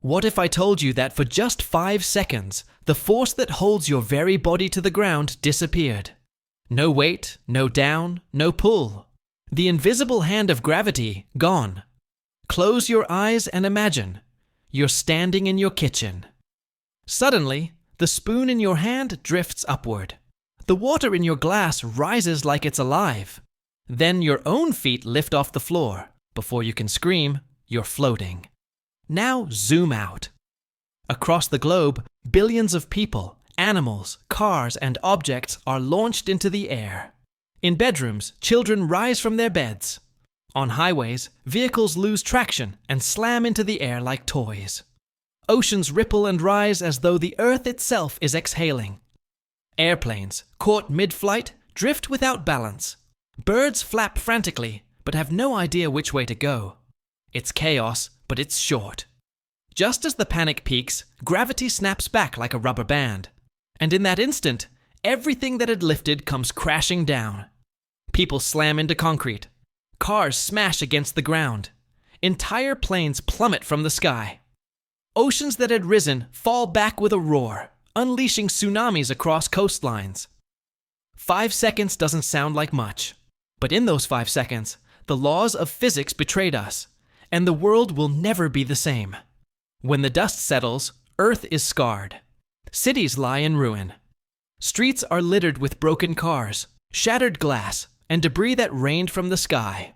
What if I told you that for just 5 seconds, the force that holds your very body to the ground disappeared? No weight, no down, no pull. The invisible hand of gravity gone. Close your eyes and imagine. You're standing in your kitchen. Suddenly, the spoon in your hand drifts upward. The water in your glass rises like it's alive. Then your own feet lift off the floor. Before you can scream, you're floating. Now zoom out. Across the globe, billions of people, animals, cars, and objects are launched into the air. In bedrooms, children rise from their beds. On highways, vehicles lose traction and slam into the air like toys. Oceans ripple and rise as though the earth itself is exhaling. Airplanes, caught mid-flight, drift without balance. Birds flap frantically, but have no idea which way to go. It's chaos, but it's short. Just as the panic peaks, gravity snaps back like a rubber band. And in that instant, everything that had lifted comes crashing down. People slam into concrete. Cars smash against the ground. Entire planes plummet from the sky. Oceans that had risen fall back with a roar, unleashing tsunamis across coastlines. 5 seconds doesn't sound like much, but in those 5 seconds, the laws of physics betrayed us, and the world will never be the same. When the dust settles, Earth is scarred. Cities lie in ruin. Streets are littered with broken cars, shattered glass, and debris that rained from the sky.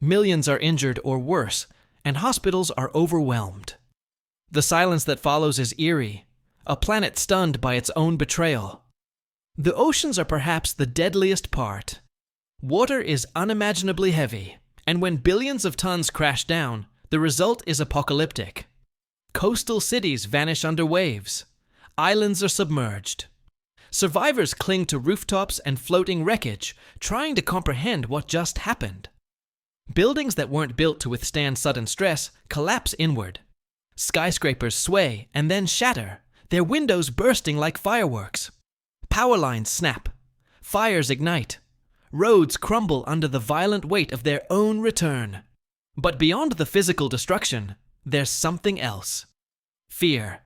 Millions are injured or worse, and hospitals are overwhelmed. The silence that follows is eerie, a planet stunned by its own betrayal. The oceans are perhaps the deadliest part. Water is unimaginably heavy, and when billions of tons crash down, the result is apocalyptic. Coastal cities vanish under waves. Islands are submerged. Survivors cling to rooftops and floating wreckage, trying to comprehend what just happened. Buildings that weren't built to withstand sudden stress collapse inward. Skyscrapers sway and then shatter, their windows bursting like fireworks. Power lines snap. Fires ignite. Roads crumble under the violent weight of their own return. But beyond the physical destruction, there's something else. Fear.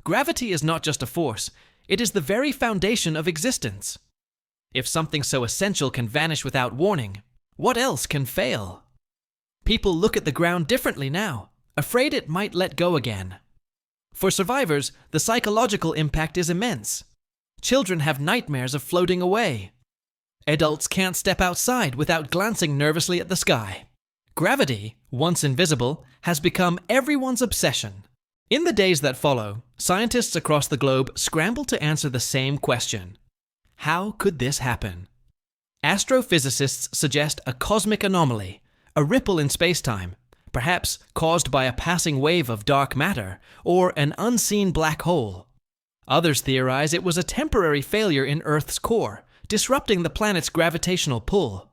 Gravity is not just a force, it is the very foundation of existence. If something so essential can vanish without warning, what else can fail? People look at the ground differently now, afraid it might let go again. For survivors, the psychological impact is immense. Children have nightmares of floating away. Adults can't step outside without glancing nervously at the sky. Gravity, once invisible, has become everyone's obsession. In the days that follow, scientists across the globe scramble to answer the same question. How could this happen? Astrophysicists suggest a cosmic anomaly, a ripple in spacetime, perhaps caused by a passing wave of dark matter or an unseen black hole. Others theorize it was a temporary failure in Earth's core, disrupting the planet's gravitational pull.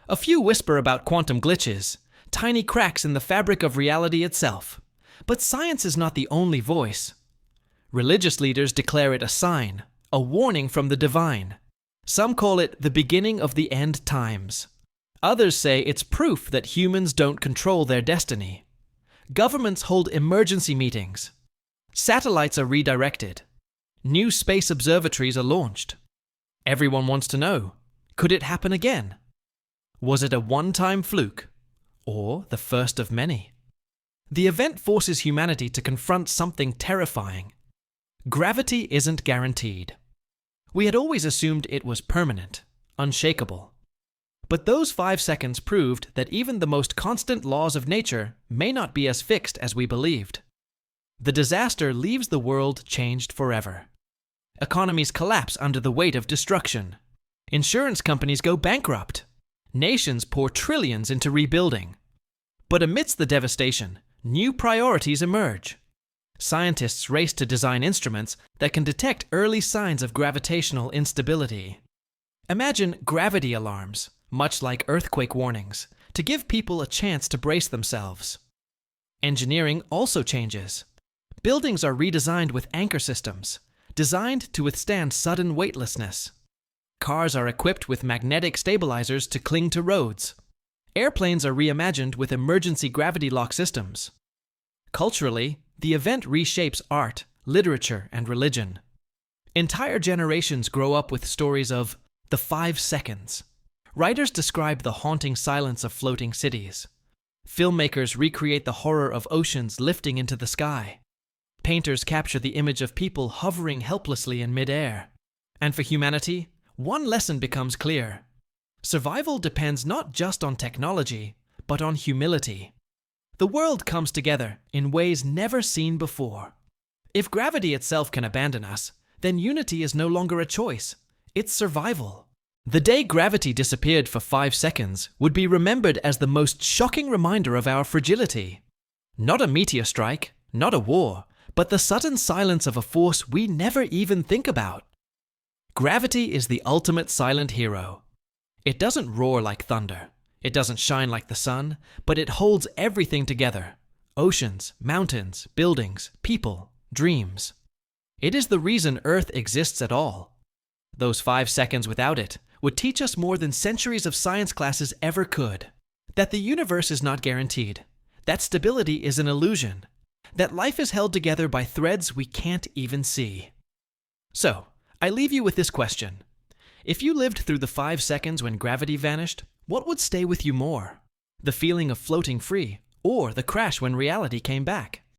A few whisper about quantum glitches, tiny cracks in the fabric of reality itself. But science is not the only voice. Religious leaders declare it a sign, a warning from the divine. Some call it the beginning of the end times. Others say it's proof that humans don't control their destiny. Governments hold emergency meetings. Satellites are redirected. New space observatories are launched. Everyone wants to know, could it happen again? Was it a one-time fluke, or the first of many? The event forces humanity to confront something terrifying. Gravity isn't guaranteed. We had always assumed it was permanent, unshakable. But those 5 seconds proved that even the most constant laws of nature may not be as fixed as we believed. The disaster leaves the world changed forever. Economies collapse under the weight of destruction. Insurance companies go bankrupt. Nations pour trillions into rebuilding. But amidst the devastation, new priorities emerge. Scientists race to design instruments that can detect early signs of gravitational instability. Imagine gravity alarms, much like earthquake warnings, to give people a chance to brace themselves. Engineering also changes. Buildings are redesigned with anchor systems, designed to withstand sudden weightlessness. Cars are equipped with magnetic stabilizers to cling to roads. Airplanes are reimagined with emergency gravity lock systems. Culturally, the event reshapes art, literature, and religion. Entire generations grow up with stories of the 5 seconds. Writers describe the haunting silence of floating cities. Filmmakers recreate the horror of oceans lifting into the sky. Painters capture the image of people hovering helplessly in midair. And for humanity, one lesson becomes clear. Survival depends not just on technology, but on humility. The world comes together in ways never seen before. If gravity itself can abandon us, then unity is no longer a choice. It's survival. The day gravity disappeared for 5 seconds would be remembered as the most shocking reminder of our fragility. Not a meteor strike, not a war, but the sudden silence of a force we never even think about. Gravity is the ultimate silent hero. It doesn't roar like thunder. It doesn't shine like the sun, but it holds everything together. Oceans, mountains, buildings, people, dreams. It is the reason Earth exists at all. Those 5 seconds without it would teach us more than centuries of science classes ever could. That the universe is not guaranteed. That stability is an illusion. That life is held together by threads we can't even see. So, I leave you with this question. If you lived through the 5 seconds when gravity vanished, what would stay with you more? The feeling of floating free, or the crash when reality came back?